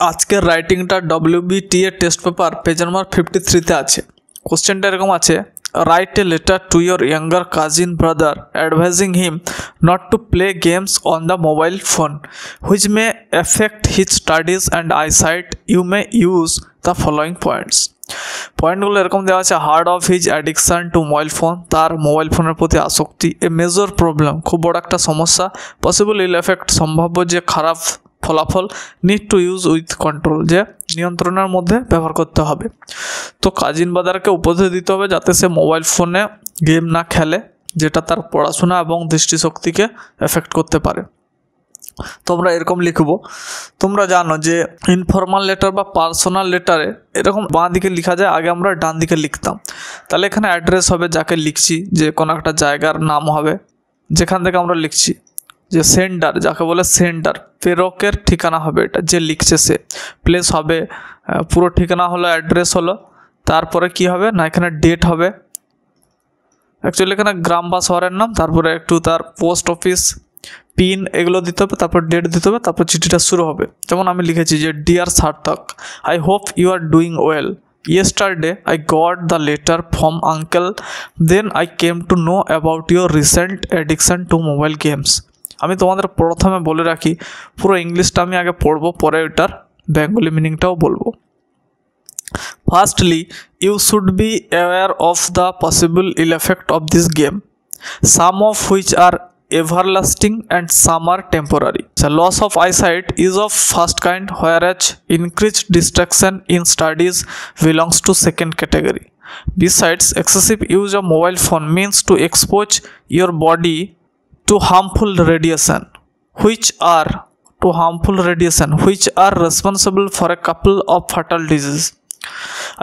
আজকের রাইটিংটা WBTA test paper page number 53-তে আছে। কোশ্চেনটা এরকম আছে, write a letter to your younger cousin brother advising him not to play games on the mobile phone which may effect his studies and eyesight. You may use the following points. পয়েন্টগুলো এরকম দেওয়া আছে, heard of his addiction to mobile phone, তার mobile ফোনের প্রতি আসক্তি, a major problem, খুব বড় একটা সমস্যা, পসিবল ইল এফেক্ট, সম্ভাব্য যে খারাপ ফলাফল, need to use with control, যে নিয়ন্ত্রণের মধ্যে ব্যবহার করতে হবে। তো কাজিন ব্রাদারকে উপদেশ দিতে হবে যাতে সে মোবাইল ফোনে গেম না খেলে, যেটা তার পড়াশোনা এবং দৃষ্টিশক্তিকে এফেক্ট করতে পারে। তোমরা এরকম লিখবো, তোমরা জানো যে ইনফর্মাল লেটার বা পার্সোনাল লেটারে এরকম বাঁ দিকে লেখা যায়, আগে আমরা ডান দিকে লিখতাম। তাহলে এখানে অ্যাড্রেস হবে, যাকে লিখছি, যে কোনো একটা জায়গার নাম হবে যেখান থেকে আমরা লিখছি, যে সেন্ডার যাকে বলে সেন্ডার, প্রেরকের ঠিকানা হবে এটা, যে লিখছে সে, প্লেস হবে, পুরো ঠিকানা হলো, অ্যাড্রেস হলো, তারপরে কি হবে না এখানে ডেট হবে, অ্যাকচুয়ালি এখানে গ্রাম বা শহরের নাম, তারপরে একটু তার পোস্ট অফিস পিন এগুলো দিতে হবে, তারপর ডেট দিতে হবে, তারপর চিঠিটা শুরু হবে। যেমন আমি লিখেছি যে dear Sarthak, I hope you are doing well, yesterday I got the letter from uncle, then I came to know about your recent addiction to mobile games। আমি তোমাদের প্রথমে বলে রাখি, পুরো ইংলিশটা আমি আগে পড়বো, পরে এটার বেঙ্গলি মিনিংটাও বলবো। Firstly, you should be aware of the possible ill effect of this game, some of which are everlasting and some are temporary. The loss of eyesight is of first kind, whereas increased distraction in studies belongs to second category. Besides, excessive use of mobile phone means to expose your body to harmful radiation, which are responsible for a couple of fatal diseases.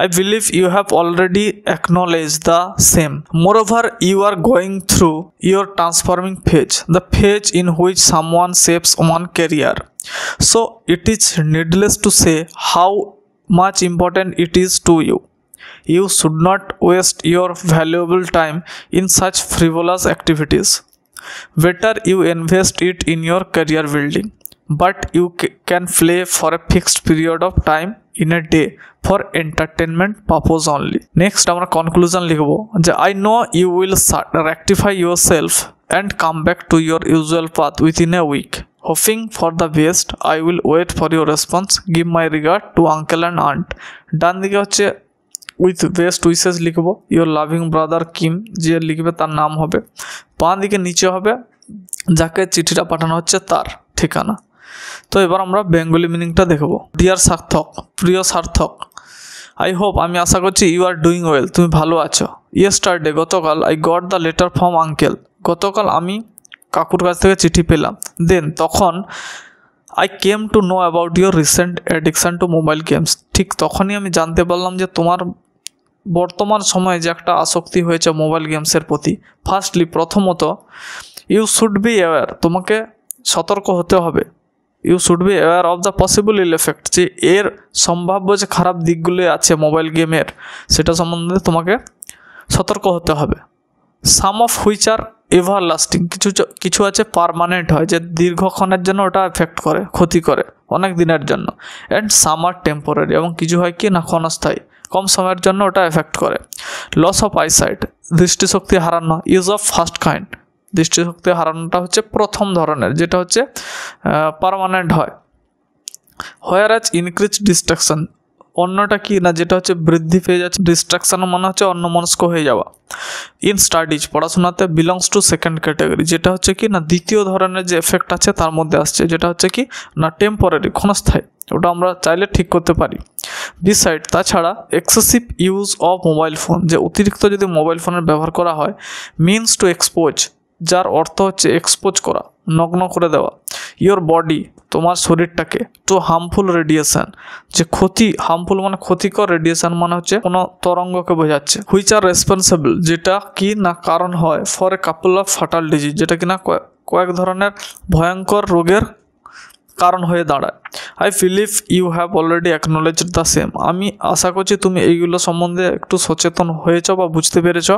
I believe you have already acknowledged the same. Moreover, you are going through your transforming phase, the phase in which someone shapes one career. So it is needless to say how much important it is to you. You should not waste your valuable time in such frivolous activities. Better you invest it in your career building, but you can play for a fixed period of time in a day for entertainment purpose only. Next আমরা conclusion লিখব যে I know you will rectify yourself and come back to your usual path within a week. Hoping for the best, I will wait for your response. Give my regard to uncle and aunt. ডান দিকে হচ্ছে with best wishes লিখব, your loving brother Kim, যে লিখবে তার নাম হবে, বাঁ দিকে নিচে হবে যাকে চিঠিটা পাঠানো হচ্ছে তার ঠিকানা। তো এবার আমরা বেঙ্গলি মিনিংটা দেখব। ডিয়ার সার্থক, প্রিয় সার্থক, আই হোপ, আমি আশা করছি, ইউ আর ডুইং ওয়েল, তুমি ভালো আছো। ইয়েস্টারডে, গতকাল, I got the letter from uncle, গতকাল আমি কাকুর কাছ থেকে চিঠি পেলাম। দেন, তখন, I came to know about your recent addiction to mobile games, ঠিক তখনই আমি জানতে পারলাম যে তোমার বর্তমান সময়ে যে একটা আসক্তি হয়েছে মোবাইল গেমসের প্রতি। ফার্স্টলি, প্রথমত, ইউ শুড বি অ্যাওয়্যার, তোমাকে সতর্ক হতে হবে। You should be aware of the possible ill effect, যে এর সম্ভাব্য যে খারাপ দিকগুলো আছে মোবাইল গেমের, সেটা সম্বন্ধে তোমাকে সতর্ক হতে হবে। সাম অফ হুইচ আর এভারলাস্টিং, কিছু আছে পারমানেন্ট হয়, যে দীর্ঘক্ষণের জন্য ওটা এফেক্ট করে, ক্ষতি করে অনেক দিনের জন্য। অ্যান্ড সাম আর টেম্পোরারি, এবং কিছু হয় কি না ক্ষণস্থায়ী, কম সময়ের জন্য ওটা এফেক্ট করে। লস অফ আইসাইট, দৃষ্টিশক্তি হারানো, ইজ অফ ফার্স্ট কাইন্ড, দৃষ্টিশক্তি হারানোটা হচ্ছে প্রথম ধরনের, যেটা হচ্ছে পার্মানেন্ট হয়। হোয়ারাজ ইনক্রিজ ডিস্ট্রাকশন, অন্যটা কি না যেটা হচ্ছে বৃদ্ধি পেয়ে যাচ্ছে, ডিস্ট্রাকশন মানে হচ্ছে অন্যমনস্ক হয়ে যাওয়া। ইন স্টাডিজ, পড়াশোনাতে, বিলংস টু সেকেন্ড ক্যাটাগরি, যেটা হচ্ছে কি না দ্বিতীয় ধরনের যে এফেক্ট আছে তার মধ্যে আসছে, যেটা হচ্ছে কি না টেম্পোরারি, ক্ষণস্থায়ী, ওটা আমরা চাইলে ঠিক করতে পারি। বিসাইড, তাছাড়া, excessive use of mobile phone, যে অতিরিক্ত যদি মোবাইল ফোনের ব্যবহার করা হয়, মিনস টু এক্সপোজ, যার অর্থ হচ্ছে এক্সপোজ করা, নগ্ন করে দেওয়া, ইয়োর বডি, তোমার শরীরটাকে, টু হার্মফুল রেডিয়েশন, যে ক্ষতি, হার্মফুল মানে ক্ষতিকর, রেডিয়েশন মানে হচ্ছে কোনো তরঙ্গকে বোঝাচ্ছে। হুইচ আর রেসপন্সিবল, যেটা কি না কারণ হয়, for a couple of fatal disease, যেটা কিনা কয়েক ধরনের ভয়ঙ্কর রোগের কারণ হয়ে দাঁড়ায়। I believe you have already acknowledged the same, আমি আশা করছি তুমি এইগুলো সম্বন্ধে একটু সচেতন হয়েছ বা বুঝতে পেরেছ।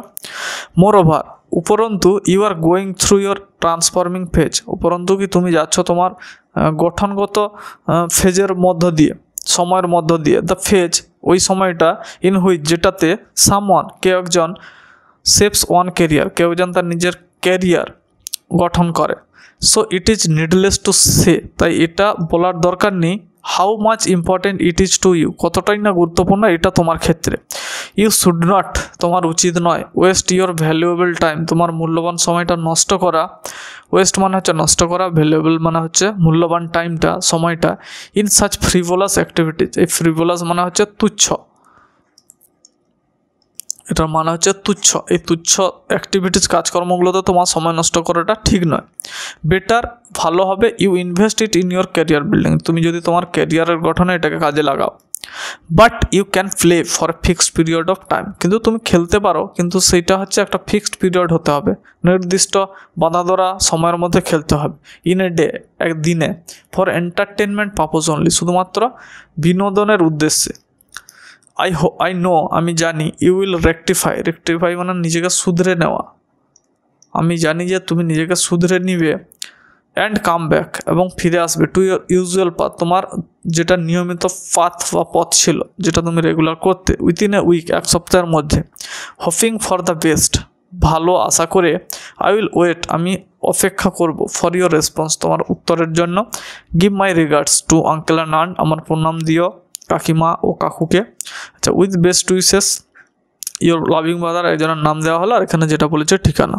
মোর ওভার, উপরন্তু, you are going through your transforming phase, উপরন্তু কি তুমি যাচ্ছ তোমার গঠনগত ফেজের মধ্য দিয়ে, সময়ের মধ্য দিয়ে, দ্য ফেজ ওই সময়টা, ইন হুইচ যেটাতে সামওয়ান কেউ একজন শেপস ওয়ান ক্যারিয়ার কেউ একজন তার নিজের ক্যারিয়ার গঠন করে। So it is needless to say, তাই এটা বলার দরকার নেই how much important it is to you, কতটাই না গুরুত্বপূর্ণ এটা তোমার ক্ষেত্রে। ইউ শুড নট, তোমার উচিত নয়, ওয়েস্ট ইউর ভ্যালুয়েবল টাইম, তোমার মূল্যবান সময়টা নষ্ট করা। ওয়েস্ট মানে হচ্ছে নষ্ট করা, ভ্যালুয়েবল মানে হচ্ছে মূল্যবান টাইমটা, সময়টা, ইন সাচ ফ্রিভোলাস অ্যাক্টিভিটিজ, এই ফ্রিভোলাস মানে হচ্ছে তুচ্ছ, এটার মানে হচ্ছে তুচ্ছ, এই তুচ্ছ অ্যাক্টিভিটিস কাজকর্মগুলোতে তোমার সময় নষ্ট করাটা ঠিক নয়। বেটার, ভালো হবে, you invest it in your career building, তুমি যদি তোমার ক্যারিয়ারের গঠনে এটাকে কাজে লাগাও। But you can play for a fixed period of time, কিন্তু তুমি খেলতে পারো, কিন্তু সেইটা হচ্ছে একটা ফিক্সড পিরিয়ড হতে হবে, নির্দিষ্ট বাঁধা ধরা সময়ের মধ্যে খেলতে হবে। ইন এ ডে, একদিনে, ফর এন্টারটেনমেন্ট পারপোজ অনলি, শুধুমাত্র বিনোদনের উদ্দেশ্যে। আই নো, আমি জানি, ইউ উইল রেকটিফাই, রেকটিফাই মানে নিজেকে শুধরে নেওয়া, আমি জানি যে তুমি নিজেকে শুধরে নিবে, অ্যান্ড কাম ব্যাক, এবং ফিরে আসবে, টু ইউর ইউজুয়াল পাথ, তোমার যেটা নিয়মিত পাথ বা পথ ছিল, যেটা তুমি রেগুলার করতে, উইথিন এ উইক, এক সপ্তাহের মধ্যে। হোপিং ফর দ্য বেস্ট, ভালো আশা করে, আই উইল ওয়েট, আমি অপেক্ষা করব, ফর ইউর রেসপন্স, তোমার উত্তরের জন্য। Give my regards to uncle and aunt, আমার প্রণাম দিও কাকিমা ও কাকুকে। আচ্ছা, with best wishes your loving brother, একজনের নাম দেওয়া হলো, আর এখানে যেটা বলেছে ঠিকানা।